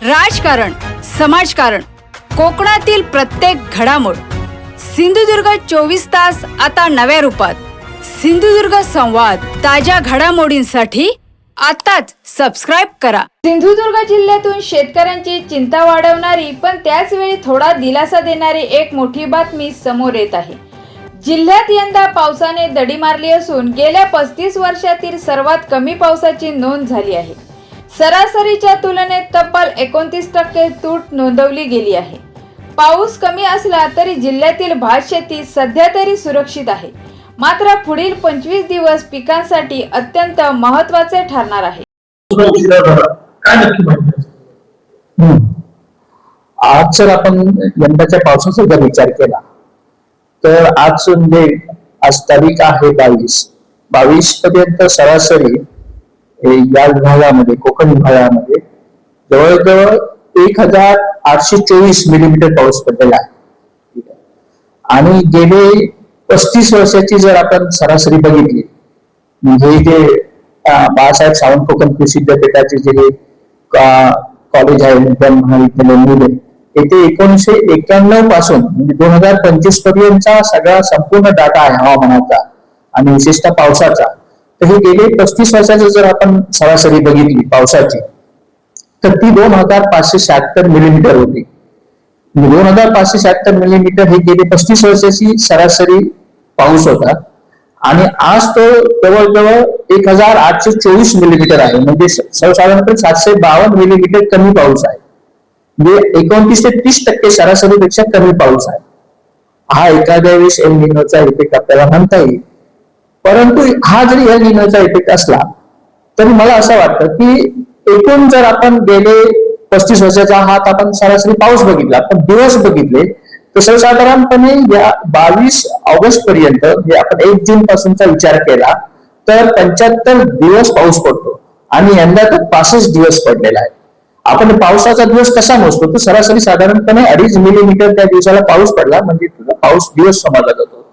राजकारण, समाजकारण, कोकणातील प्रत्येक घडामोड. सिंधुदुर्ग 24 तास आता नव्या रूपात. सिंधुदुर्ग संवाद, ताज्या घडामोडींसाठी आताच सबस्क्राइब करा. सिंधुदुर्ग जिल्ह्यातून शेतकऱ्यांची चिंता वाढवणारी पण त्याच वेळी थोडा दिलासा देणारी एक मोठी बातमी समोर येत आहे. जिल्ह्यात यंदा पावसाने दडी मारली असून गेल्या 35 वर्षातील सर्वात कमी पावसाची नोंद झाली आहे. सरासरीच्या तुलनेत तब्बल 29% तूट नोंदवली गेली आहे. पाऊस कमी असला तरी जिल्ह्यातील भात शेती सध्या तरी सुरक्षित आहे. मात्र पुढील 25 दिवस पिकांसाठी अत्यंत महत्त्वाचे ठरणार आहे. आज जर आपण यंदाच्या पावसाचा जर विचार केला तर आज तारीख आहे 22 पर्यंत सरासरी या विभागामध्ये, कोकण विभागामध्ये जवळजवळ 1824 मिलीमीटर पाऊस पडलेला आहे. आणि गेले 35 वर्षाची जर आपण सरासरी बघितली, म्हणजे जे बाळासाहेब सावंत कोकण कृषी विद्यापीठाचे जे कॉलेज आहे, महाविद्यालय मुले, येथे 1991 पासून म्हणजे 2025 पर्यंतचा सगळा संपूर्ण डाटा आहे हवामानाचा आणि विशेषतः पावसाचा. तर हे गेले 35 वर्षाची जर आपण सरासरी बघितली पावसाची, तर ती 2576 मिलीमीटर होती. 2576 मिलीमीटर हे गेले 35 वर्षाची सरासरी पाऊस होता. आणि आज तो जवळजवळ 1824 मिलीमीटर आहे. म्हणजे सर्वसाधारणपणे 752 मिलीमीटर कमी पाऊस आहे. म्हणजे 29 ते 30% सरासरीपेक्षा कमी पाऊस आहे. हा एखाद्या वेळेस एल निनोचा इफेक्ट आपल्याला म्हणता येईल. परंतु हा जरी एल निनोचा इफेक्ट असला तरी मला असं वाटतं की एकूण जर आपण गेले 35 वर्षाचा हात आपण सरासरी पाऊस बघितला, पण दिवस बघितले तर सर्वसाधारणपणे या 22 ऑगस्ट पर्यंत, म्हणजे आपण 1 जून पासूनचा विचार केला तर 75 दिवस पाऊस पडतो. आणि यंदा तर 65 दिवस पडलेला आहे. आपण पावसाचा दिवस कसा मोजतो, तर सरासरी साधारणपणे 2.5 मिलीमीटर त्या दिवसाला पाऊस पडला म्हणजे तुझा पाऊस दिवस समजला जातो.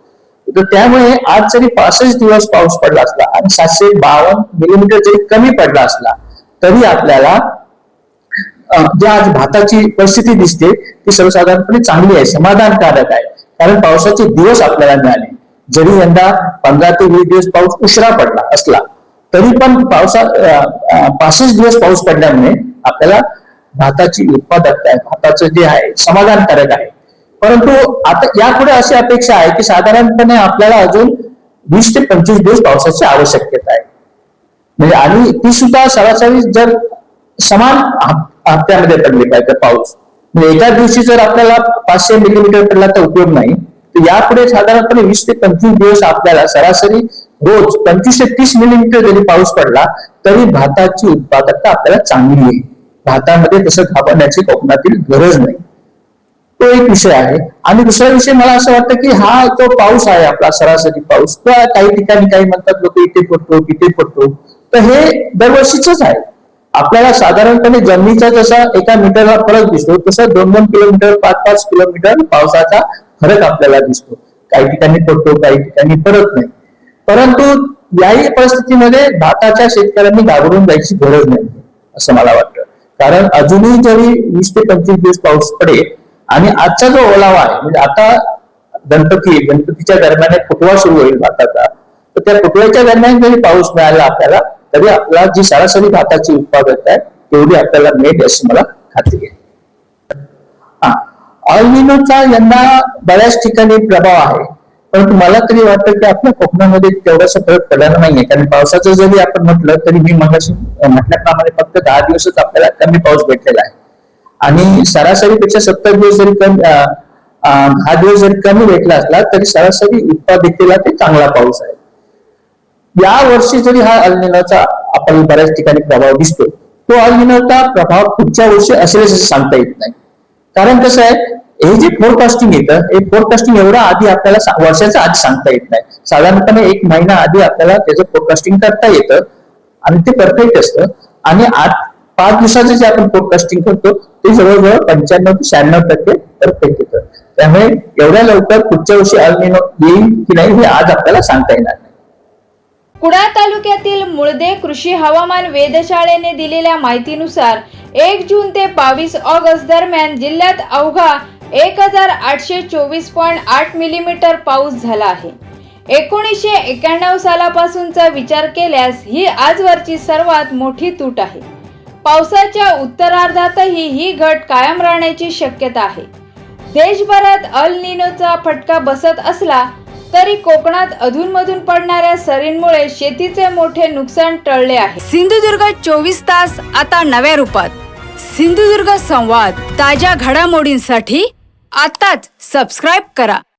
तर त्यामुळे आज जरी 65 दिवस पाऊस पडला असला आणि 752 मिलीमीटर जरी कमी पडला असला तरी आपल्याला जी आज भाताची परिस्थिती दिसते ती सर्वसाधारणपणे चांगली आहे, समाधानकारक आहे. कारण पावसाचे दिवस आपल्याला मिळाले. जरी यंदा 15 ते 20 दिवस पाऊस उशिरा पडला असला तरी पण 65 दिवस पाऊस पडल्यामुळे आपल्याला भाताची उत्पादकता आहे, भाताचं जे आहे समाधानकारक आहे. परंतु आता यापुढे अशी अपेक्षा आहे की साधारणपणे आपल्याला अजून 20 ते 25 दिवस पावसाची आवश्यकता आहे. म्हणजे आणि ती सुद्धा सरासरी जर समान हप्त्यामध्ये पडली पाहिजे पाऊस. म्हणजे एका दिवशी जर आपल्याला 500 मिलीमीटर पडला तर उपयोग नाही. तर यापुढे साधारणपणे 20 ते 25 दिवस आपल्याला सरासरी रोज 25 ते 30 मिलीमीटर जरी पाऊस पडला तरी भाताची उत्पादकता आपल्याला चांगली येईल. भातामध्ये तसं घाबरण्याची कोकणातील गरज नाही. तो एक विषय आहे. आणि दुसरा विषय मला असं वाटतं की हा जो पाऊस आहे आपला सरासरी पाऊस, किंवा काही ठिकाणी काही म्हणतात लोक इथे पडतो तिथे पडतो, तर हे दरवर्षीच आहे. आपल्याला साधारणपणे जमिनीचा जसा एका मीटरला फरक दिसतो तसा 2-2 किलोमीटर 5-5 किलोमीटर पावसाचा फरक आपल्याला दिसतो. काही ठिकाणी पडतो, काही ठिकाणी पडत नाही. परंतु याही परिस्थितीमध्ये भाताच्या शेतकऱ्यांनी घाबरून जायची गरज नाही असं मला वाटतं. कारण अजूनही जरी 20 ते 25 दिवस पाऊस पडेल आणि आजचा जो ओलावा आहे, म्हणजे आता गणपतीच्या दरम्यान फुटवा सुरू होईल भाताचा, तर त्या फुटव्याच्या दरम्यान जरी पाऊस मिळाला आपल्याला तरी आपल्याला जी सरासरी भाताची उत्पादकता आहे तेवढी आपल्याला मिळेल अशी मला खात्री आहे. एल निनोचा यंदा बऱ्याच ठिकाणी प्रभाव आहे. परंतु मला तरी वाटतं की आपल्या कोकणामध्ये तेवढासा फरक पडलेला नाहीये. कारण पावसाचं जरी आपण म्हटलं तरी मी मगाशी म्हटल्याप्रमाणे फक्त 10 दिवसच आपल्याला कमी पाऊस भेटलेला आहे. आणि सरासरीपेक्षा 70 दिवस जरी 10 दिवस जरी कमी भेटला असला तरी सरासरी उत्पादकतेला ते चांगला पाऊस आहे. या वर्षी जरी हा एल निनोचा आपण बऱ्याच ठिकाणी प्रभाव दिसतो, तो एल निनोचा प्रभाव पुढच्या वर्षी असेल असं सांगता येत नाही. कारण कसं आहे, हे जे फोरकास्टिंग येतं, हे फोरकास्टिंग एवढं आधी आपल्याला वर्षाच्या आधी सांगता येत नाही. साधारणपणे 1 महिना आधी आपल्याला त्याचं फोरकास्टिंग करता येतं आणि ते परफेक्ट असतं. आणि 5 दिवसाचं जे आपण फोरकास्टिंग करतो ते जवळजवळ 95 ते 96% परफेक्ट येतं. त्यामुळे एवढ्या लवकर पुढच्या वर्षी एल निनो येईल की नाही हे आज आपल्याला सांगता येणार नाही. कुडाळ तालुक्यातील मुळदे कृषी हवामान वेधशाळेने दिलेल्या माहितीनुसार 1 जून ते 22 ऑगस्ट दरम्यान जिल्ह्यात अवघा 1824.8 मिलीमीटर पाऊस झाला आहे. 1991 सालापासूनचा विचार केल्यास ही आजवरची सर्वात मोठी तूट आहे. पावसाच्या उत्तरार्धातही ही घट कायम राहण्याची शक्यता आहे. देशभरात अल निनोचा फटका बसत असला तरी कोकणात अधूनमधून पडणाऱ्या सरींमुळे शेतीचे मोठे नुकसान टळले आहे. सिंधुदुर्ग 24 तास आता नव्या रूपात. सिंधुदुर्ग संवाद ताज्या घडामोडींसाठी आताच सबस्क्राईब करा.